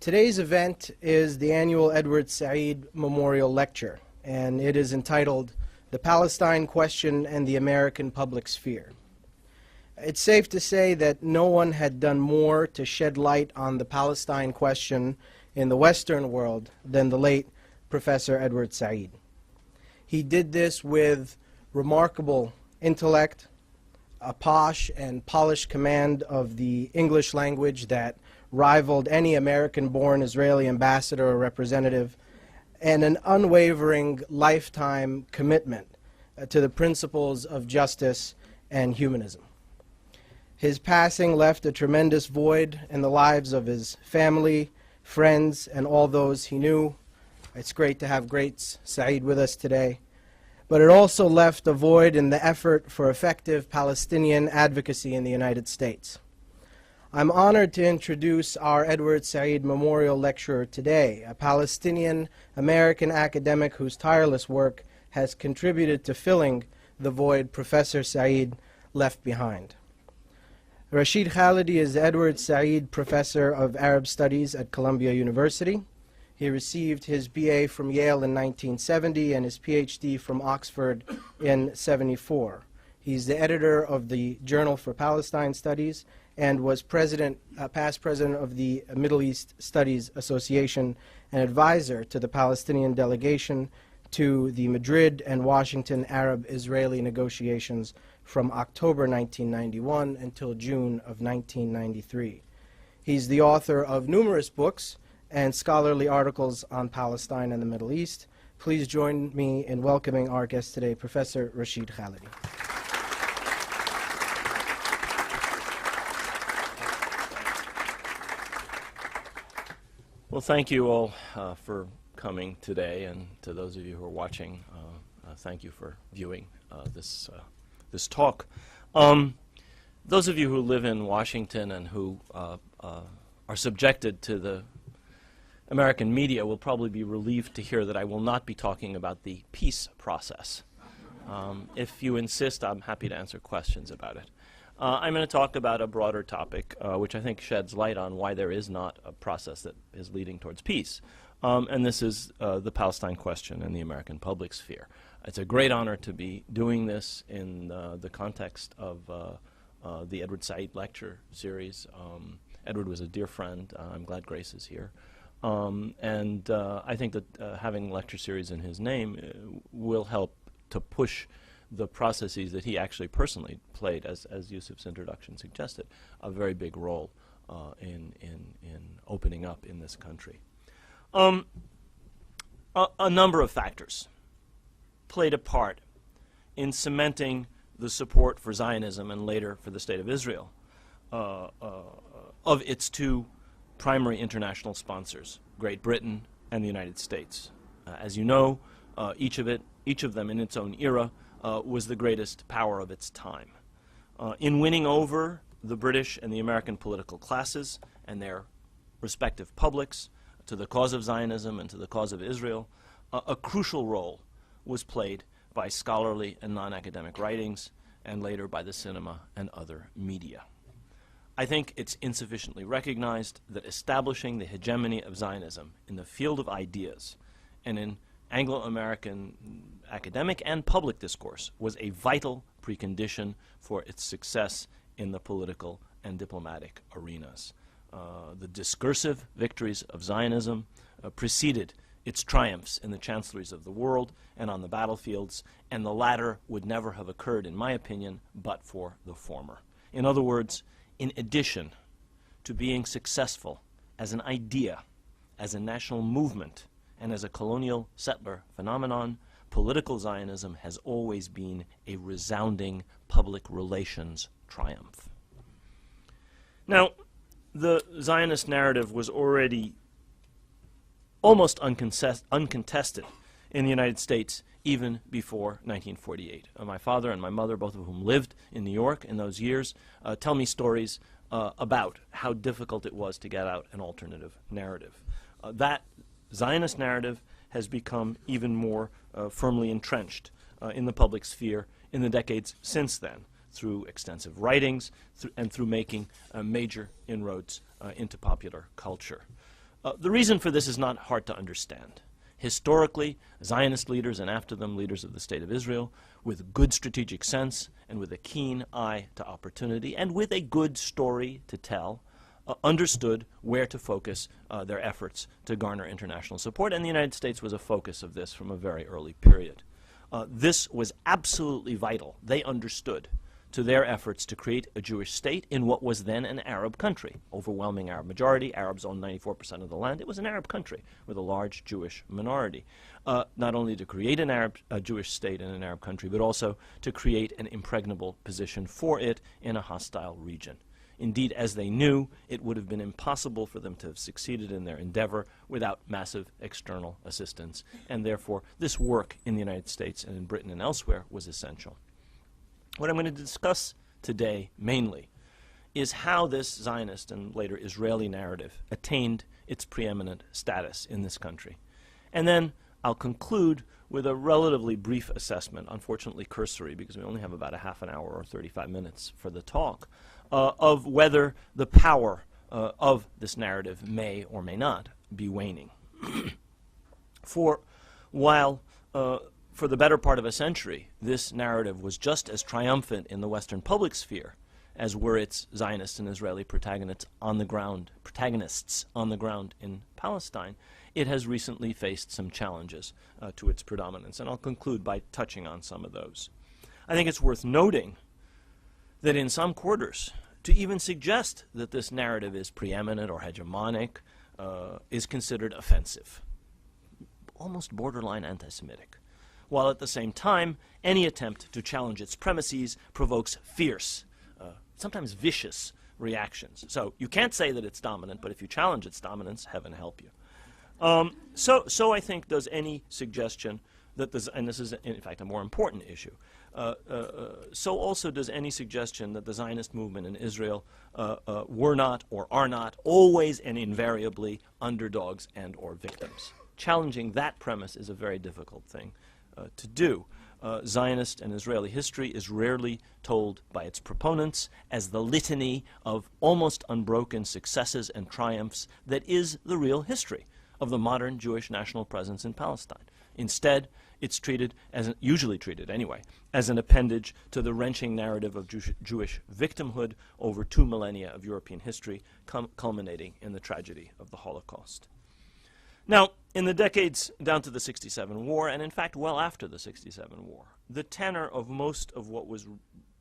Today's event is the annual Edward Said Memorial Lecture, and it is entitled The Palestine Question and the American Public Sphere. It's safe to say that no one had done more to shed light on the Palestine question in the Western world than the late Professor Edward Said. He did this with remarkable intellect, a posh and polished command of the English language that rivaled any American-born Israeli ambassador or representative, and an unwavering lifetime commitment to the principles of justice and humanism. His passing left a tremendous void in the lives of his family, friends, and all those he knew. It's great to have great Said with us today. But it also left a void in the effort for effective Palestinian advocacy in the United States. I'm honored to introduce our Edward Said Memorial Lecturer today, a Palestinian-American academic whose tireless work has contributed to filling the void Professor Said left behind. Rashid Khalidi is Edward Said Professor of Arab Studies at Columbia University. He received his BA from Yale in 1970 and his PhD from Oxford in '74. He's the editor of the Journal for Palestine Studies and was past president of the Middle East Studies Association and advisor to the Palestinian delegation to the Madrid and Washington Arab-Israeli negotiations from October 1991 until June of 1993. He's the author of numerous books and scholarly articles on Palestine and the Middle East. Please join me in welcoming our guest today, Professor Rashid Khalidi. Well, thank you all for coming today, and to those of you who are watching, thank you for viewing this talk. Those of you who live in Washington and who are subjected to the American media will probably be relieved to hear that I will not be talking about the peace process. If you insist, I'm happy to answer questions about it. I'm going to talk about a broader topic, which I think sheds light on why there is not a process that is leading towards peace. And this is the Palestine question and the American public sphere. It's a great honor to be doing this in the context of the Edward Said Lecture Series. Edward was a dear friend. I'm glad Grace is here. I think that having a lecture series in his name will help to push the processes that he actually personally played, as Yusuf's introduction suggested, a very big role in opening up in this country. A number of factors played a part in cementing the support for Zionism and later for the State of Israel of its two primary international sponsors, Great Britain and the United States. As you know, each of them in its own era was the greatest power of its time. In winning over the British and the American political classes and their respective publics to the cause of Zionism and to the cause of Israel, a crucial role was played by scholarly and non-academic writings and later by the cinema and other media. I think it's insufficiently recognized that establishing the hegemony of Zionism in the field of ideas and in Anglo-American academic and public discourse was a vital precondition for its success in the political and diplomatic arenas. The discursive victories of Zionism preceded its triumphs in the chancelleries of the world and on the battlefields, and the latter would never have occurred, in my opinion, but for the former. In other words, in addition to being successful as an idea, as a national movement, and as a colonial settler phenomenon, political Zionism has always been a resounding public relations triumph. Now, the Zionist narrative was already almost uncontested in the United States even before 1948. My father and my mother, both of whom lived in New York in those years, tell me stories about how difficult it was to get out an alternative narrative. That Zionist narrative has become even more firmly entrenched in the public sphere in the decades since then, through extensive writings and through making major inroads into popular culture. The reason for this is not hard to understand. Historically, Zionist leaders, and after them leaders of the State of Israel, with good strategic sense and with a keen eye to opportunity and with a good story to tell, understood where to focus their efforts to garner international support, and the United States was a focus of this from a very early period. This was absolutely vital, they understood, to their efforts to create a Jewish state in what was then an Arab country. Overwhelming Arab majority, Arabs owned 94% of the land. It was an Arab country with a large Jewish minority. Not only to create a Jewish state in an Arab country, but also to create an impregnable position for it in a hostile region. Indeed, as they knew, it would have been impossible for them to have succeeded in their endeavor without massive external assistance, and therefore this work in the United States and in Britain and elsewhere was essential. What I'm going to discuss today mainly is how this Zionist and later Israeli narrative attained its preeminent status in this country. And then I'll conclude with a relatively brief assessment, unfortunately cursory because we only have about a half an hour or 35 minutes for the talk, of whether the power of this narrative may or may not be waning. For while for the better part of a century, this narrative was just as triumphant in the Western public sphere as were its Zionist and Israeli protagonists on the ground in Palestine. It has recently faced some challenges to its predominance, and I'll conclude by touching on some of those. I think it's worth noting that in some quarters, to even suggest that this narrative is preeminent or hegemonic is considered offensive, almost borderline anti-Semitic, while at the same time, any attempt to challenge its premises provokes fierce, sometimes vicious reactions. So you can't say that it's dominant, but if you challenge its dominance, heaven help you. So I think does any suggestion that this, and this is in fact a more important issue, so also does any suggestion that the Zionist movement in Israel were not or are not always and invariably underdogs and or victims. Challenging that premise is a very difficult thing to do. Zionist and Israeli history is rarely told by its proponents as the litany of almost unbroken successes and triumphs that is the real history of the modern Jewish national presence in Palestine. Instead, it's treated, usually treated anyway, as an appendage to the wrenching narrative of Jewish victimhood over 2 millennia of European history, culminating in the tragedy of the Holocaust. Now, in the decades down to the '67 war, and in fact well after the '67 war, the tenor of most of what was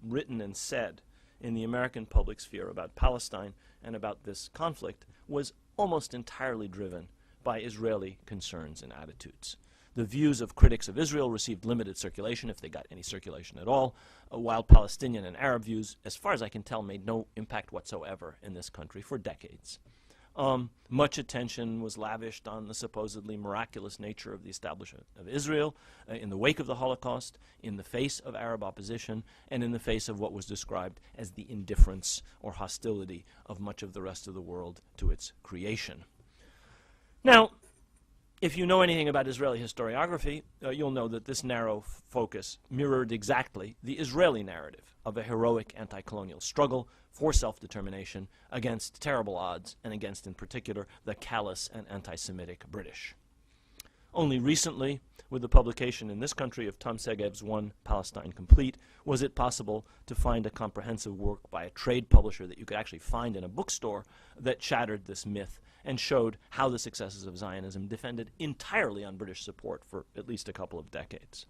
written and said in the American public sphere about Palestine and about this conflict was almost entirely driven by Israeli concerns and attitudes. The views of critics of Israel received limited circulation, if they got any circulation at all, while Palestinian and Arab views, as far as I can tell, made no impact whatsoever in this country for decades. Much attention was lavished on the supposedly miraculous nature of the establishment of Israel in the wake of the Holocaust, in the face of Arab opposition, and in the face of what was described as the indifference or hostility of much of the rest of the world to its creation. Now, if you know anything about Israeli historiography, you'll know that this narrow focus mirrored exactly the Israeli narrative of a heroic anti-colonial struggle for self-determination against terrible odds and against, in particular, the callous and anti-Semitic British. Only recently, with the publication in this country of Tom Segev's One Palestine Complete, was it possible to find a comprehensive work by a trade publisher that you could actually find in a bookstore that shattered this myth and showed how the successes of Zionism depended entirely on British support for at least a couple of decades.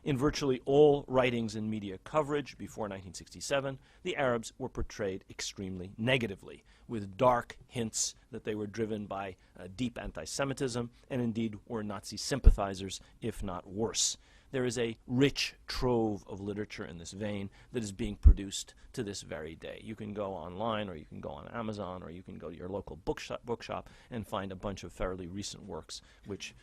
In virtually all writings and media coverage before 1967, the Arabs were portrayed extremely negatively, with dark hints that they were driven by deep anti-Semitism and indeed were Nazi sympathizers, if not worse. There is a rich trove of literature in this vein that is being produced to this very day. You can go online, or you can go on Amazon, or you can go to your local bookshop and find a bunch of fairly recent works which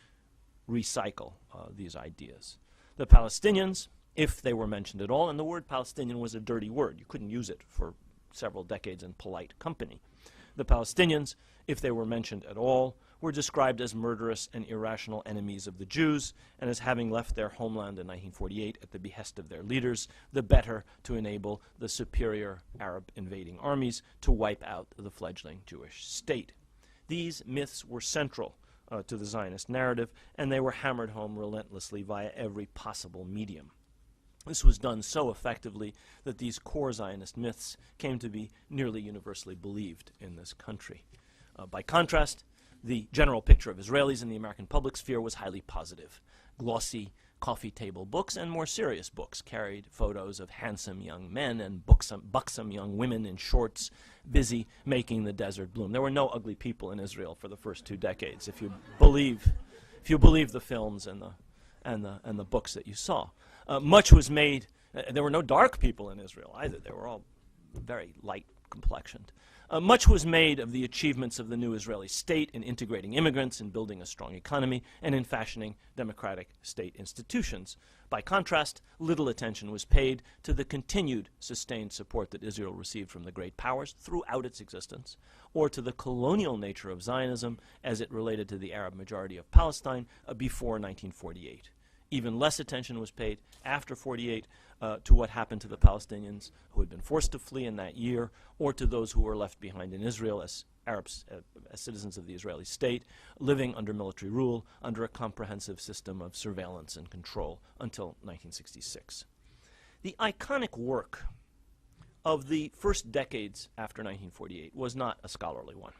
recycle these ideas. The Palestinians, if they were mentioned at all, and the word Palestinian was a dirty word. You couldn't use it for several decades in polite company. The Palestinians, if they were mentioned at all, were described as murderous and irrational enemies of the Jews and as having left their homeland in 1948 at the behest of their leaders, the better to enable the superior Arab invading armies to wipe out the fledgling Jewish state. These myths were central to the Zionist narrative, and they were hammered home relentlessly via every possible medium. This was done so effectively that these core Zionist myths came to be nearly universally believed in this country. By contrast, the general picture of Israelis in the American public sphere was highly positive. Glossy coffee table books and more serious books carried photos of handsome young men and buxom young women in shorts, busy making the desert bloom. There were no ugly people in Israel for the first 2 decades, if you believe the films and the books that you saw. Much was made. There were no dark people in Israel either. They were all very light complexioned. Much was made of the achievements of the new Israeli state in integrating immigrants, in building a strong economy, and in fashioning democratic state institutions. By contrast, little attention was paid to the continued sustained support that Israel received from the great powers throughout its existence, or to the colonial nature of Zionism as it related to the Arab majority of Palestine before 1948. Even less attention was paid after 48 to what happened to the Palestinians who had been forced to flee in that year, or to those who were left behind in Israel as Arabs, as citizens of the Israeli state, living under military rule, under a comprehensive system of surveillance and control until 1966. The iconic work of the first decades after 1948 was not a scholarly one.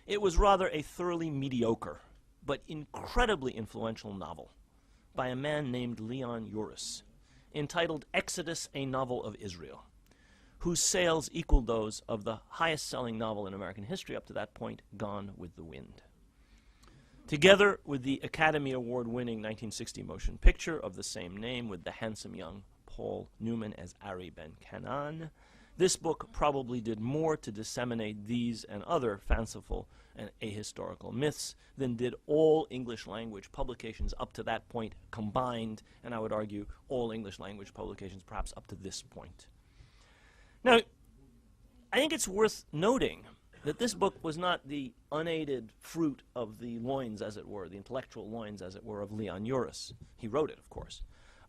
It was rather a thoroughly mediocre but incredibly influential novel by a man named Leon Uris, entitled Exodus, a Novel of Israel, whose sales equaled those of the highest-selling novel in American history up to that point, Gone with the Wind. Together with the Academy Award-winning 1960 motion picture of the same name with the handsome young Paul Newman as Ari Ben Canaan, this book probably did more to disseminate these and other fanciful and ahistorical myths than did all English-language publications up to that point combined, and I would argue all English-language publications perhaps up to this point. Now, I think it's worth noting that this book was not the unaided fruit of the loins, as it were, the intellectual loins, as it were, of Leon Uris. He wrote it, of course.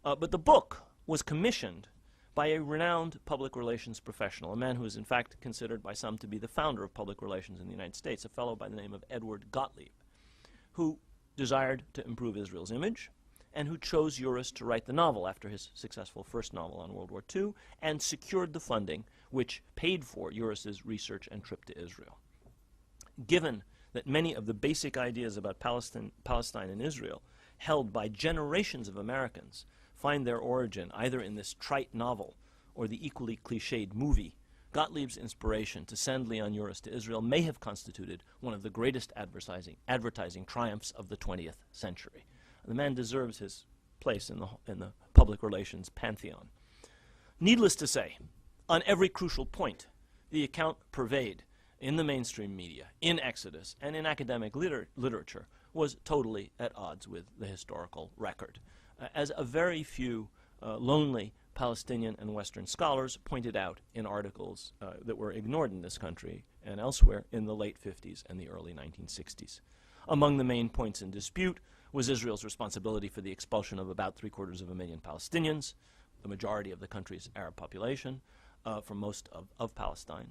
But the book was commissioned by a renowned public relations professional, a man who is in fact considered by some to be the founder of public relations in the United States, a fellow by the name of Edward Gottlieb, who desired to improve Israel's image and who chose Uris to write the novel after his successful first novel on World War II and secured the funding which paid for Uris's research and trip to Israel. Given that many of the basic ideas about Palestine and Israel held by generations of Americans find their origin either in this trite novel or the equally cliched movie, Gottlieb's inspiration to send Leon Uris to Israel may have constituted one of the greatest advertising triumphs of the 20th century. The man deserves his place in the public relations pantheon. Needless to say, on every crucial point, the account purveyed in the mainstream media, in Exodus, and in academic literature was totally at odds with the historical record. As a very few lonely Palestinian and Western scholars pointed out in articles that were ignored in this country and elsewhere in the late 50s and the early 1960s. Among the main points in dispute was Israel's responsibility for the expulsion of about 750,000 Palestinians, the majority of the country's Arab population, from most of Palestine,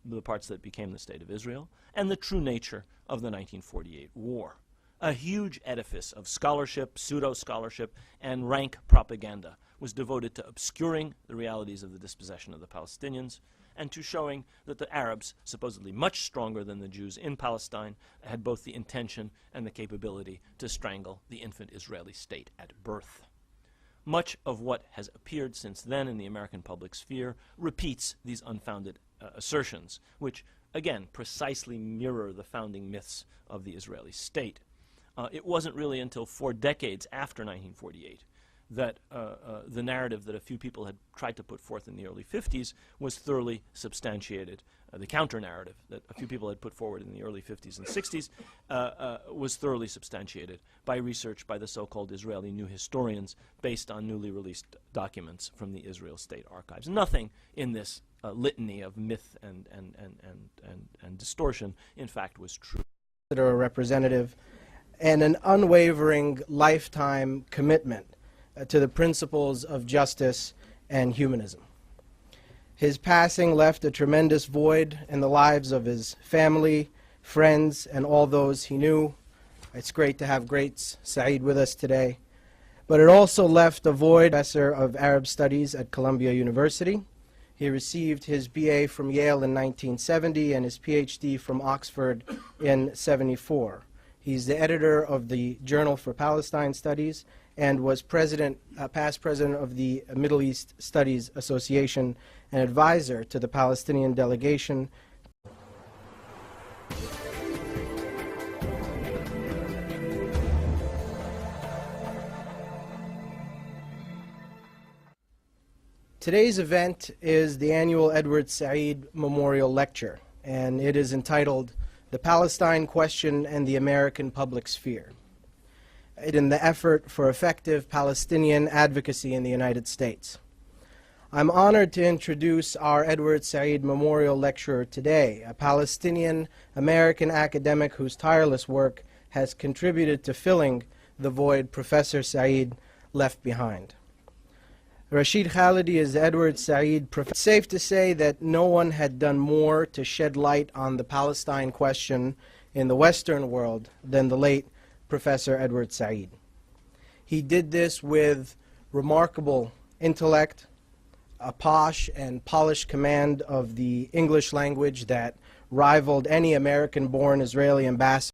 the parts that became the State of Israel, and the true nature of the 1948 war. A huge edifice of scholarship, pseudo-scholarship, and rank propaganda was devoted to obscuring the realities of the dispossession of the Palestinians and to showing that the Arabs, supposedly much stronger than the Jews in Palestine, had both the intention and the capability to strangle the infant Israeli state at birth. Much of what has appeared since then in the American public sphere repeats these unfounded assertions, which, again, precisely mirror the founding myths of the Israeli state. It wasn't really until 4 decades after 1948 that the narrative that a few people had tried to put forth in the early 50s was thoroughly substantiated. The counter-narrative that a few people had put forward in the early 50s and 60s was thoroughly substantiated by research by the so-called Israeli new historians based on newly released documents from the Israel State Archives. Nothing in this litany of myth and distortion, in fact, was true. That are a representative and an unwavering lifetime commitment to the principles of justice and humanism. His passing left a tremendous void in the lives of his family, friends, and all those he knew. It's great to have greats Saeed with us today. But it also left a void. Professor of Arab Studies at Columbia University. He received his BA from Yale in 1970 and his PhD from Oxford in '74. He's the editor of the Journal for Palestine Studies and was past president of the Middle East Studies Association and advisor to the Palestinian delegation. Today's event is the annual Edward Said Memorial Lecture, and it is entitled The Palestine Question and the American Public Sphere, in the effort for effective Palestinian advocacy in the United States. I'm honored to introduce our Edward Said Memorial Lecturer today, a Palestinian-American academic whose tireless work has contributed to filling the void Professor Said left behind. Rashid Khalidi is Edward Said. It's safe to say that no one had done more to shed light on the Palestine question in the Western world than the late Professor Edward Said. He did this with remarkable intellect, a posh and polished command of the English language that rivaled any American-born Israeli ambassador.